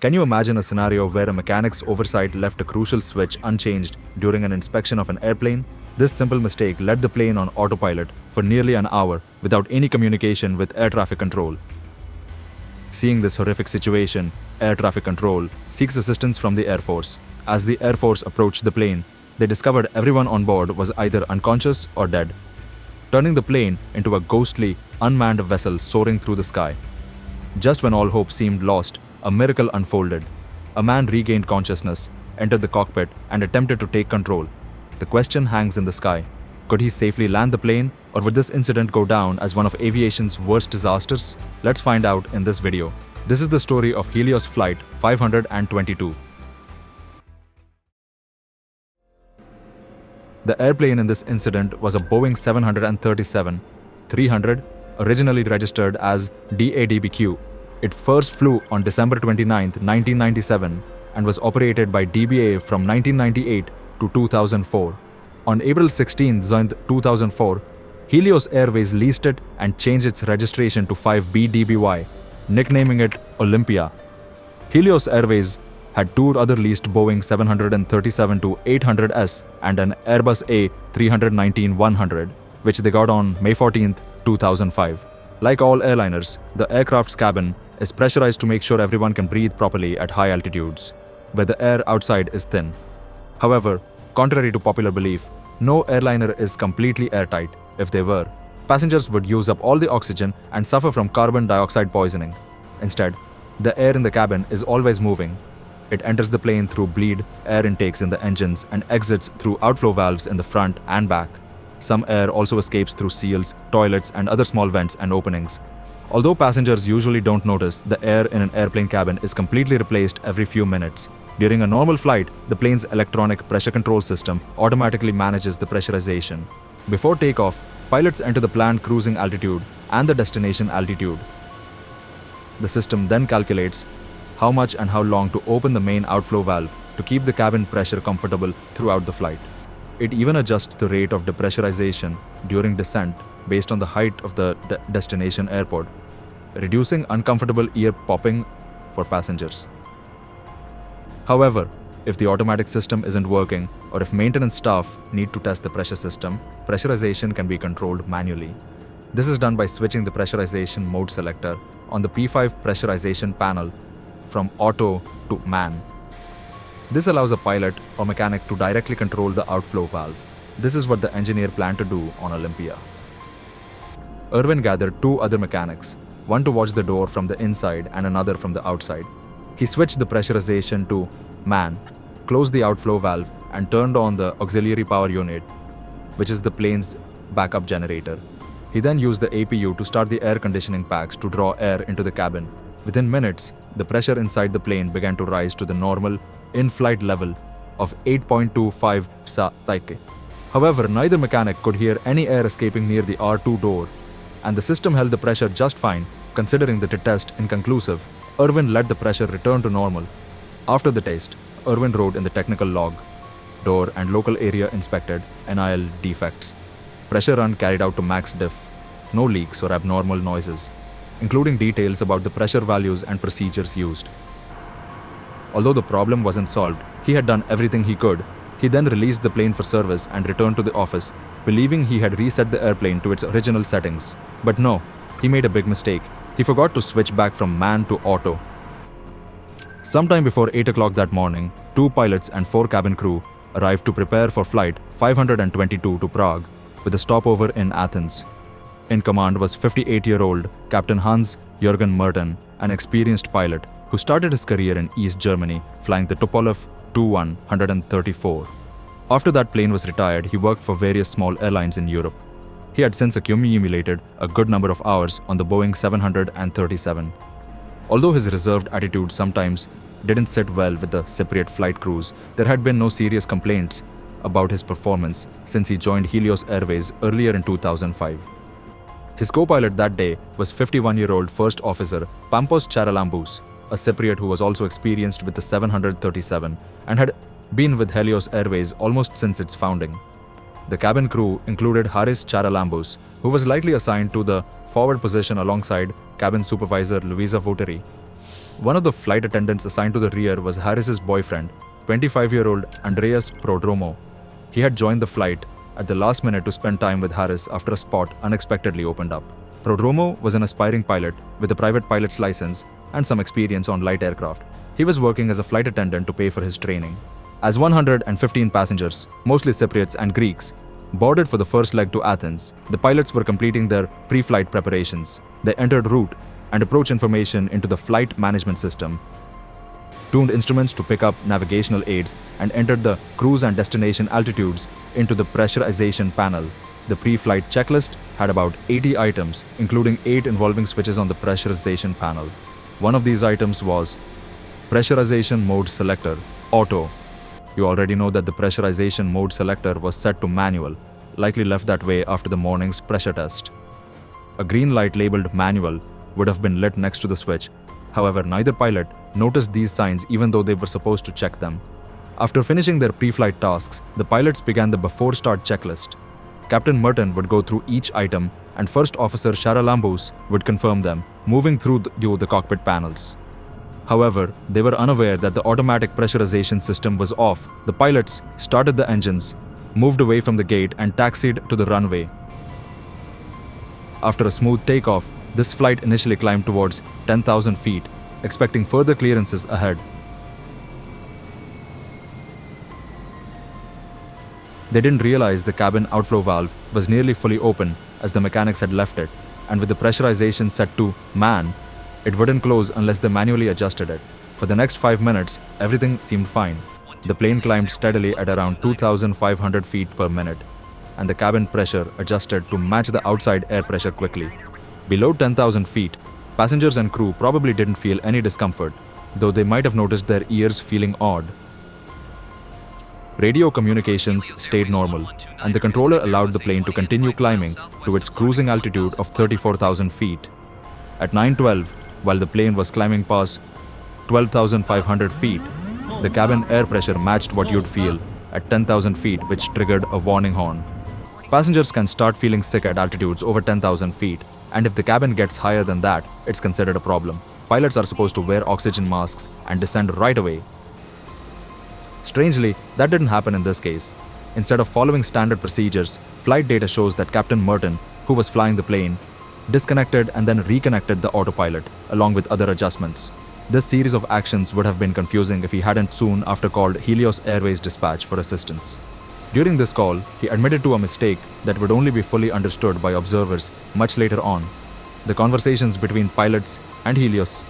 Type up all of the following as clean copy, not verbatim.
Can you imagine a scenario where a mechanic's oversight left a crucial switch unchanged during an inspection of an airplane? This simple mistake led the plane on autopilot for nearly an hour without any communication with air traffic control. Seeing this horrific situation, air traffic control seeks assistance from the Air Force. As the Air Force approached the plane, they discovered everyone on board was either unconscious or dead, turning the plane into a ghostly, unmanned vessel soaring through the sky. Just when all hope seemed lost, a miracle unfolded. A man regained consciousness, entered the cockpit, and attempted to take control. The question hangs in the sky. Could he safely land the plane, or would this incident go down as one of aviation's worst disasters? Let's find out in this video. This is the story of Helios Flight 522. The airplane in this incident was a Boeing 737-300, originally registered as DADBQ. It first flew on December 29, 1997, and was operated by DBA from 1998 to 2004. On April 16, 2004, Helios Airways leased it and changed its registration to 5BDBY, nicknaming it Olympia. Helios Airways had two other leased Boeing 737-800S and an Airbus A319-100, which they got on May 14, 2005. Like all airliners, the aircraft's cabin is pressurized to make sure everyone can breathe properly at high altitudes, where the air outside is thin. However, contrary to popular belief, no airliner is completely airtight. If they were, passengers would use up all the oxygen and suffer from carbon dioxide poisoning. Instead, the air in the cabin is always moving. It enters the plane through bleed air intakes in the engines and exits through outflow valves in the front and back. Some air also escapes through seals, toilets, and other small vents and openings. Although passengers usually don't notice, the air in an airplane cabin is completely replaced every few minutes. During a normal flight, the plane's electronic pressure control system automatically manages the pressurization. Before takeoff, pilots enter the planned cruising altitude and the destination altitude. The system then calculates how much and how long to open the main outflow valve to keep the cabin pressure comfortable throughout the flight. It even adjusts the rate of depressurization during descent based on the height of the destination airport, reducing uncomfortable ear popping for passengers. However, if the automatic system isn't working or if maintenance staff need to test the pressure system, pressurization can be controlled manually. This is done by switching the pressurization mode selector on the P5 pressurization panel from auto to man. This allows a pilot or mechanic to directly control the outflow valve. This is what the engineer planned to do on Olympia. Irwin gathered two other mechanics, one to watch the door from the inside and another from the outside. He switched the pressurization to man, closed the outflow valve, and turned on the auxiliary power unit, which is the plane's backup generator. He then used the APU to start the air conditioning packs to draw air into the cabin. Within minutes, the pressure inside the plane began to rise to the normal in-flight level of 8.25 psa. However, neither mechanic could hear any air escaping near the R2 door, and the system held the pressure just fine, considering the test inconclusive. Irwin let the pressure return to normal. After the test, Irwin wrote in the technical log, door and local area inspected, NIL defects. Pressure run carried out to max diff, no leaks or abnormal noises, including details about the pressure values and procedures used. Although the problem wasn't solved, he had done everything he could. He then released the plane for service and returned to the office, believing he had reset the airplane to its original settings. But no, he made a big mistake. He forgot to switch back from man to auto. Sometime before 8 o'clock that morning, 2 pilots and 4 cabin crew arrived to prepare for flight 522 to Prague, with a stopover in Athens. In command was 58-year-old Captain Hans-Jürgen Merten, an experienced pilot who started his career in East Germany flying the Tupolev Tu-134. After that plane was retired, he worked for various small airlines in Europe. He had since accumulated a good number of hours on the Boeing 737. Although his reserved attitude sometimes didn't sit well with the Cypriot flight crews, there had been no serious complaints about his performance since he joined Helios Airways earlier in 2005. His co-pilot that day was 51-year-old First Officer Pampos Charalambous, a Cypriot who was also experienced with the 737 and had been with Helios Airways almost since its founding. The cabin crew included Haris Charalambous, who was likely assigned to the forward position alongside cabin supervisor Luisa Voteri. One of the flight attendants assigned to the rear was Harris's boyfriend, 25-year-old Andreas Prodromo. He had joined the flight at the last minute to spend time with Harris after a spot unexpectedly opened up. Prodromo was an aspiring pilot with a private pilot's license and some experience on light aircraft. He was working as a flight attendant to pay for his training. As 115 passengers, mostly Cypriots and Greeks, boarded for the first leg to Athens, the pilots were completing their pre-flight preparations. They entered route and approach information into the flight management system, tuned instruments to pick up navigational aids, and entered the cruise and destination altitudes into the pressurization panel. The pre-flight checklist had about 80 items, including 8 involving switches on the pressurization panel. One of these items was pressurization mode selector, auto. You already know that the pressurization mode selector was set to manual, likely left that way after the morning's pressure test. A green light labeled manual would have been lit next to the switch. However, neither pilot noticed these signs even though they were supposed to check them. After finishing their pre-flight tasks, the pilots began the before-start checklist. Captain Merton would go through each item and First Officer Charalambous would confirm them, moving through the cockpit panels. However, they were unaware that the automatic pressurization system was off. The pilots started the engines, moved away from the gate and taxied to the runway. After a smooth takeoff, this flight initially climbed towards 10,000 feet, expecting further clearances ahead. They didn't realize the cabin outflow valve was nearly fully open as the mechanics had left it, and with the pressurization set to man, it wouldn't close unless they manually adjusted it. For the next 5 minutes, everything seemed fine. The plane climbed steadily at around 2,500 feet per minute, and the cabin pressure adjusted to match the outside air pressure quickly. Below 10,000 feet, passengers and crew probably didn't feel any discomfort, though they might have noticed their ears feeling odd. Radio communications stayed normal, and the controller allowed the plane to continue climbing to its cruising altitude of 34,000 feet. At 9:12, while the plane was climbing past 12,500 feet, the cabin air pressure matched what you'd feel at 10,000 feet, which triggered a warning horn. Passengers can start feeling sick at altitudes over 10,000 feet, and if the cabin gets higher than that, it's considered a problem. Pilots are supposed to wear oxygen masks and descend right away. Strangely, that didn't happen in this case. Instead of following standard procedures, flight data shows that Captain Merton, who was flying the plane, disconnected and then reconnected the autopilot, along with other adjustments. This series of actions would have been confusing if he hadn't soon after called Helios Airways dispatch for assistance. During this call, he admitted to a mistake that would only be fully understood by observers much later on. The conversations between pilots and Helios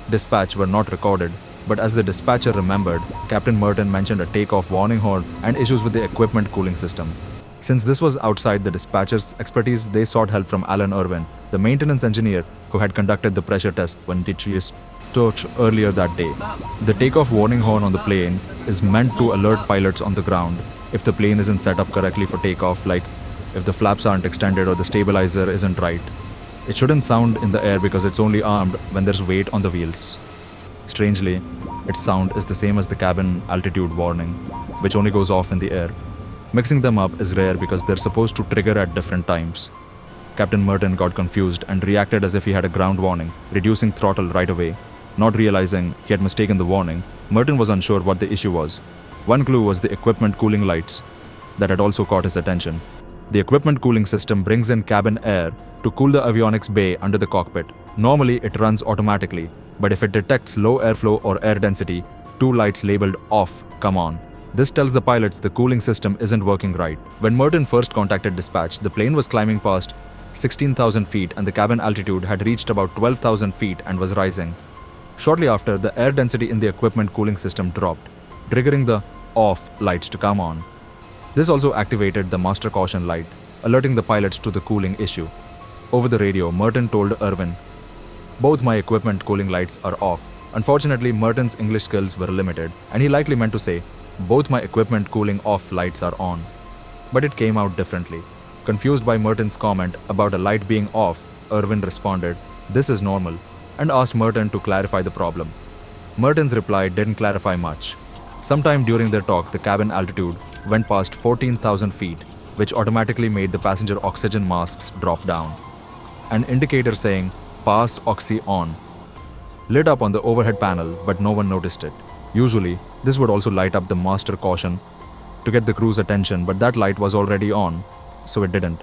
dispatch were not recorded, but as the dispatcher remembered, Captain Merton mentioned a takeoff warning horn and issues with the equipment cooling system. Since this was outside the dispatcher's expertise, they sought help from Alan Irwin, the maintenance engineer who had conducted the pressure test when Detrius torch earlier that day. The takeoff warning horn on the plane is meant to alert pilots on the ground if the plane isn't set up correctly for takeoff, like if the flaps aren't extended or the stabilizer isn't right. It shouldn't sound in the air because it's only armed when there's weight on the wheels. Strangely, its sound is the same as the cabin altitude warning, which only goes off in the air. Mixing them up is rare because they're supposed to trigger at different times. Captain Merton got confused and reacted as if he had a ground warning, reducing throttle right away. Not realizing he had mistaken the warning, Merton was unsure what the issue was. One clue was the equipment cooling lights that had also caught his attention. The equipment cooling system brings in cabin air to cool the avionics bay under the cockpit. Normally, it runs automatically, but if it detects low airflow or air density, 2 lights labeled off come on. This tells the pilots the cooling system isn't working right. When Merton first contacted dispatch, the plane was climbing past 16,000 feet and the cabin altitude had reached about 12,000 feet and was rising. Shortly after, the air density in the equipment cooling system dropped, triggering the off lights to come on. This also activated the master caution light, alerting the pilots to the cooling issue. Over the radio, Merton told Irwin, "Both my equipment cooling lights are off." Unfortunately, Merton's English skills were limited, and he likely meant to say, "Both my equipment cooling off lights are on." But it came out differently. Confused by Merton's comment about a light being off, Irwin responded, "This is normal," and asked Merton to clarify the problem. Merton's reply didn't clarify much. Sometime during their talk, the cabin altitude went past 14,000 feet, which automatically made the passenger oxygen masks drop down. An indicator saying, "Pass oxy on," lit up on the overhead panel, but no one noticed it. Usually, this would also light up the master caution to get the crew's attention, but that light was already on, so it didn't.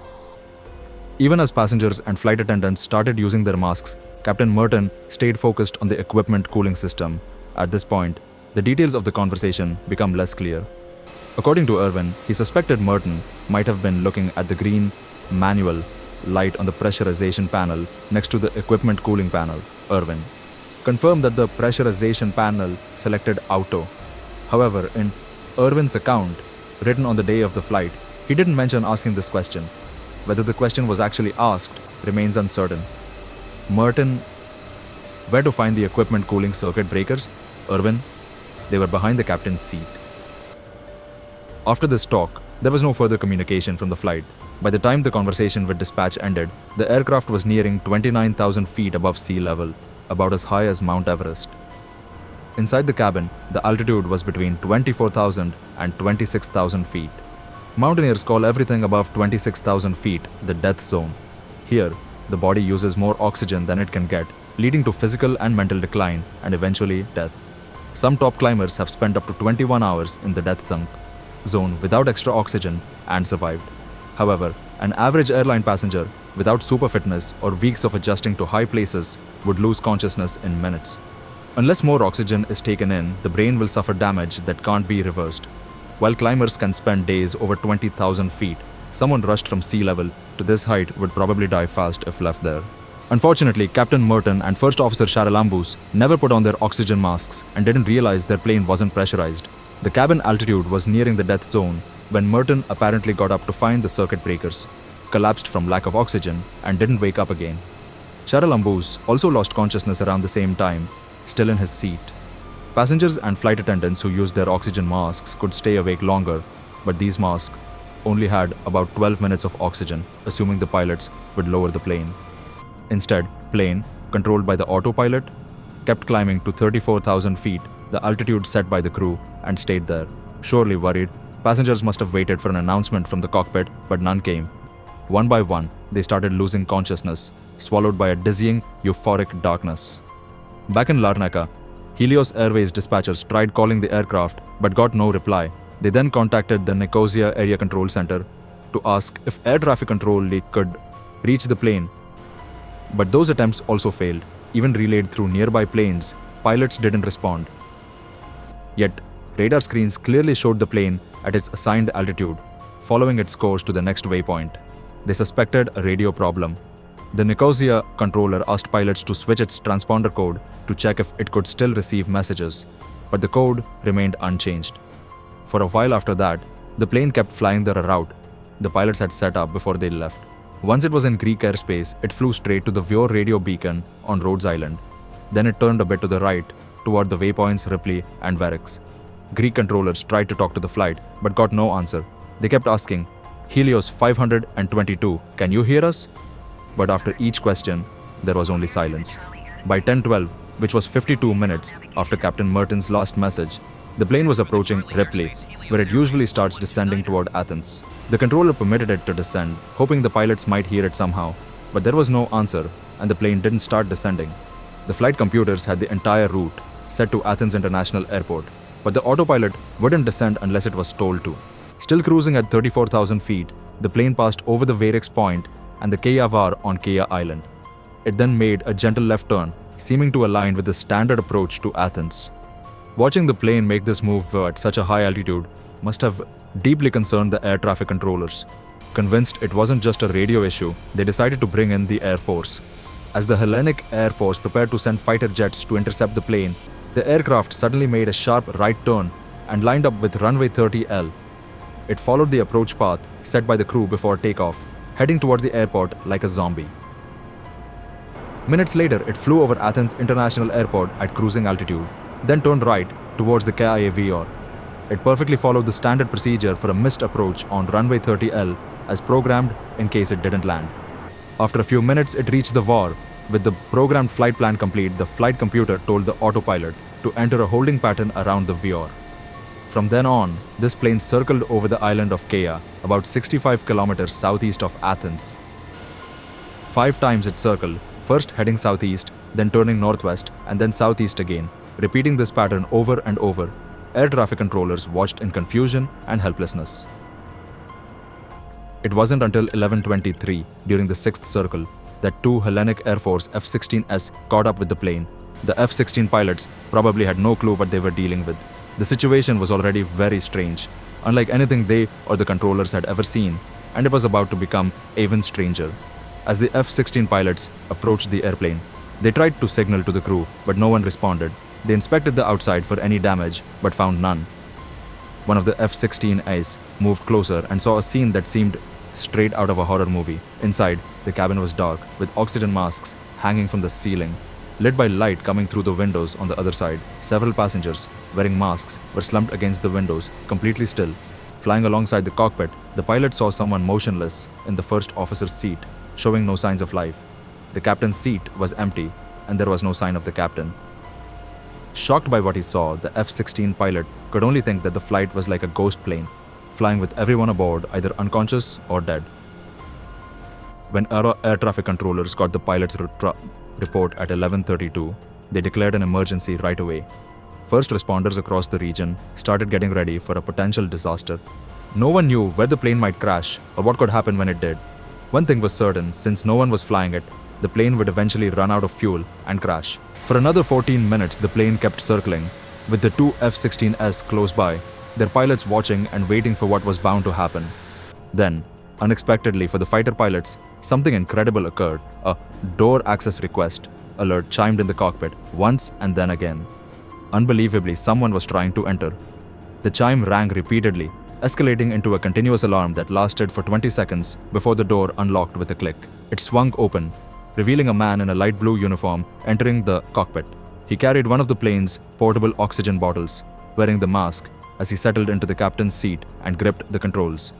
Even as passengers and flight attendants started using their masks, Captain Merton stayed focused on the equipment cooling system. At this point, the details of the conversation become less clear. According to Irwin, he suspected Merton might have been looking at the green manual light on the pressurization panel next to the equipment cooling panel. Irwin confirmed that the pressurization panel selected auto. However, in Irwin's account, written on the day of the flight, he didn't mention asking this question. Whether the question was actually asked remains uncertain. Merton, where to find the equipment cooling circuit breakers? Irwin, they were behind the captain's seat. After this talk, there was no further communication from the flight. By the time the conversation with dispatch ended, the aircraft was nearing 29,000 feet above sea level, about as high as Mount Everest. Inside the cabin, the altitude was between 24,000 and 26,000 feet. Mountaineers call everything above 26,000 feet the death zone. Here, the body uses more oxygen than it can get, leading to physical and mental decline and eventually death. Some top climbers have spent up to 21 hours in the death zone without extra oxygen and survived. However, an average airline passenger without super fitness or weeks of adjusting to high places would lose consciousness in minutes. Unless more oxygen is taken in, the brain will suffer damage that can't be reversed. While climbers can spend days over 20,000 feet, someone rushed from sea level to this height would probably die fast if left there. Unfortunately, Captain Merton and First Officer Charalambous never put on their oxygen masks and didn't realize their plane wasn't pressurized. The cabin altitude was nearing the death zone when Merton apparently got up to find the circuit breakers, collapsed from lack of oxygen, and didn't wake up again. Charalambous also lost consciousness around the same time, still in his seat. Passengers and flight attendants who used their oxygen masks could stay awake longer, but these masks only had about 12 minutes of oxygen, assuming the pilots would lower the plane. Instead, plane, controlled by the autopilot, kept climbing to 34,000 feet, the altitude set by the crew, and stayed there. Surely worried, passengers must have waited for an announcement from the cockpit, but none came. One by one, they started losing consciousness, swallowed by a dizzying, euphoric darkness. Back in Larnaca, Helios Airways dispatchers tried calling the aircraft but got no reply. They then contacted the Nicosia Area Control Center to ask if air traffic control lead could reach the plane. But those attempts also failed. Even relayed through nearby planes, pilots didn't respond. Yet, radar screens clearly showed the plane at its assigned altitude, following its course to the next waypoint. They suspected a radio problem. The Nicosia controller asked pilots to switch its transponder code to check if it could still receive messages, but the code remained unchanged. For a while after that, the plane kept flying the route the pilots had set up before they left. Once it was in Greek airspace, it flew straight to the View radio beacon on Rhodes Island. Then it turned a bit to the right, toward the waypoints Ripley and Verrex. Greek controllers tried to talk to the flight, but got no answer. They kept asking, "Helios 522, can you hear us?" But after each question, there was only silence. By 10:12, which was 52 minutes after Captain Merton's last message, the plane was approaching Ripley, where it usually starts descending toward Athens. The controller permitted it to descend, hoping the pilots might hear it somehow, but there was no answer, and the plane didn't start descending. The flight computers had the entire route set to Athens International Airport, but the autopilot wouldn't descend unless it was told to. Still cruising at 34,000 feet, the plane passed over the Verrex Point and the Keia Var on Keia Island. It then made a gentle left turn, seeming to align with the standard approach to Athens. Watching the plane make this move at such a high altitude must have deeply concerned the air traffic controllers. Convinced it wasn't just a radio issue, they decided to bring in the Air Force. As the Hellenic Air Force prepared to send fighter jets to intercept the plane, the aircraft suddenly made a sharp right turn and lined up with runway 30L. It followed the approach path set by the crew before takeoff, heading towards the airport like a zombie. Minutes later, it flew over Athens International Airport at cruising altitude, then turned right towards the KIAVR. It perfectly followed the standard procedure for a missed approach on runway 30L as programmed in case it didn't land. After a few minutes, it reached the VAR. With the programmed flight plan complete, the flight computer told the autopilot to enter a holding pattern around the VAR. From then on, this plane circled over the island of Keia, about 65 kilometers southeast of Athens. 5 times it circled, first heading southeast, then turning northwest and then southeast again. Repeating this pattern over and over, air traffic controllers watched in confusion and helplessness. It wasn't until 11:23, during the 6th circle, that two Hellenic Air Force F-16s caught up with the plane. The F-16 pilots probably had no clue what they were dealing with. The situation was already very strange, unlike anything they or the controllers had ever seen, and it was about to become even stranger. As the F-16 pilots approached the airplane, they tried to signal to the crew, but no one responded. They inspected the outside for any damage, but found none. One of the F-16As moved closer and saw a scene that seemed straight out of a horror movie. Inside, the cabin was dark, with oxygen masks hanging from the ceiling, lit by light coming through the windows on the other side. Several passengers, wearing masks, were slumped against the windows, completely still. Flying alongside the cockpit, the pilot saw someone motionless in the first officer's seat, showing no signs of life. The captain's seat was empty, and there was no sign of the captain. Shocked by what he saw, the F-16 pilot could only think that the flight was like a ghost plane, flying with everyone aboard either unconscious or dead. When air traffic controllers got the pilot's report at 11:32, they declared an emergency right away. First responders across the region started getting ready for a potential disaster. No one knew where the plane might crash or what could happen when it did. One thing was certain: since no one was flying it, the plane would eventually run out of fuel and crash. For another 14 minutes, the plane kept circling, with the two F-16s close by, their pilots watching and waiting for what was bound to happen. Then, unexpectedly for the fighter pilots, something incredible occurred. A door access request alert chimed in the cockpit once and then again. Unbelievably, someone was trying to enter. The chime rang repeatedly, escalating into a continuous alarm that lasted for 20 seconds before the door unlocked with a click. It swung open, revealing a man in a light blue uniform entering the cockpit. He carried one of the plane's portable oxygen bottles, wearing the mask as he settled into the captain's seat and gripped the controls.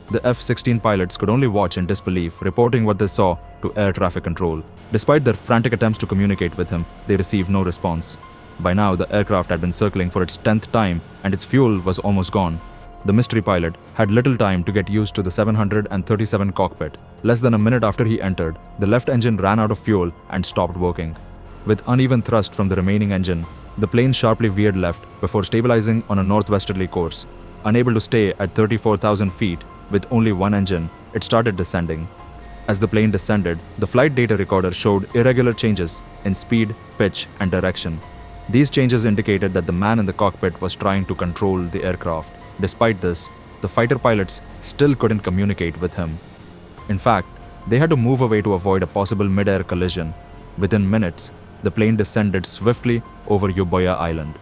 The F-16 pilots could only watch in disbelief, reporting what they saw to air traffic control. Despite their frantic attempts to communicate with him, they received no response. By now, the aircraft had been circling for its 10th time, and its fuel was almost gone. The mystery pilot had little time to get used to the 737 cockpit. Less than a minute after he entered, the left engine ran out of fuel and stopped working. With uneven thrust from the remaining engine, the plane sharply veered left before stabilizing on a northwesterly course. Unable to stay at 34,000 feet with only one engine, it started descending. As the plane descended, the flight data recorder showed irregular changes in speed, pitch, and direction. These changes indicated that the man in the cockpit was trying to control the aircraft. Despite this, the fighter pilots still couldn't communicate with him. In fact, they had to move away to avoid a possible mid-air collision. Within minutes, the plane descended swiftly over Euboea Island.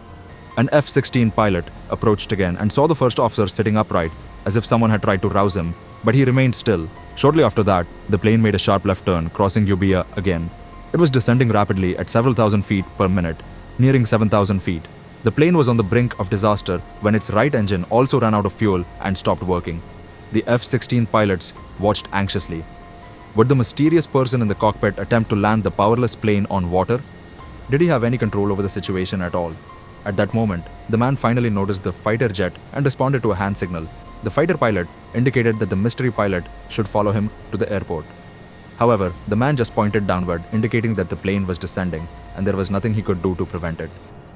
An F-16 pilot approached again and saw the first officer sitting upright, as if someone had tried to rouse him, but he remained still. Shortly after that, the plane made a sharp left turn, crossing Euboea again. It was descending rapidly at several thousand feet per minute, nearing 7,000 feet. The plane was on the brink of disaster when its right engine also ran out of fuel and stopped working. The F-16 pilots watched anxiously. Would the mysterious person in the cockpit attempt to land the powerless plane on water? Did he have any control over the situation at all? At that moment, the man finally noticed the fighter jet and responded to a hand signal. The fighter pilot indicated that the mystery pilot should follow him to the airport. However, the man just pointed downward, indicating that the plane was descending and there was nothing he could do to prevent it.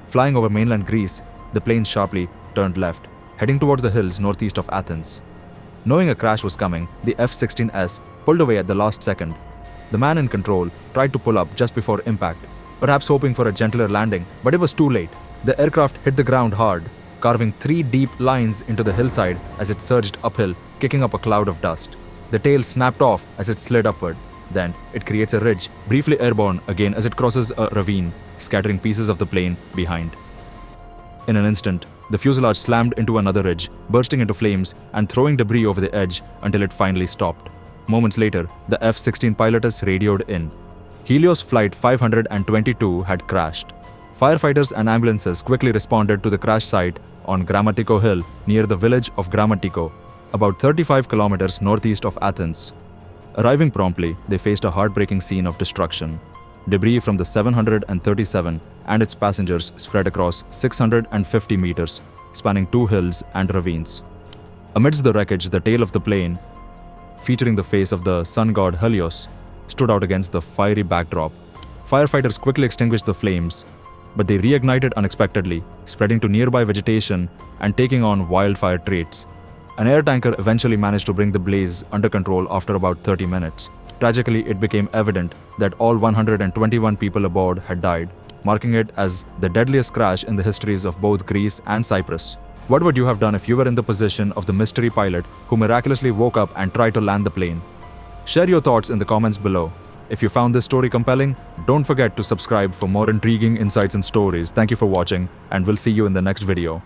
Flying over mainland Greece, the plane sharply turned left, heading towards the hills northeast of Athens. Knowing a crash was coming, the F-16S pulled away at the last second. The man in control tried to pull up just before impact, perhaps hoping for a gentler landing, but it was too late. The aircraft hit the ground hard, carving 3 deep lines into the hillside as it surged uphill, kicking up a cloud of dust. The tail snapped off as it slid upward. Then, it creates a ridge, briefly airborne again as it crosses a ravine, scattering pieces of the plane behind. In an instant, the fuselage slammed into another ridge, bursting into flames and throwing debris over the edge until it finally stopped. Moments later, the F-16 pilotess radioed in. Helios Flight 522 had crashed. Firefighters and ambulances quickly responded to the crash site on Grammatiko Hill near the village of Grammatiko, about 35 kilometers northeast of Athens. Arriving promptly, they faced a heartbreaking scene of destruction. Debris from the 737 and its passengers spread across 650 meters, spanning 2 hills and ravines. Amidst the wreckage, the tail of the plane, featuring the face of the sun god Helios, stood out against the fiery backdrop. Firefighters quickly extinguished the flames, but they reignited unexpectedly, spreading to nearby vegetation and taking on wildfire traits. An air tanker eventually managed to bring the blaze under control after about 30 minutes. Tragically, it became evident that all 121 people aboard had died, marking it as the deadliest crash in the histories of both Greece and Cyprus. What would you have done if you were in the position of the mystery pilot who miraculously woke up and tried to land the plane? Share your thoughts in the comments below. If you found this story compelling, don't forget to subscribe for more intriguing insights and stories. Thank you for watching, and we'll see you in the next video.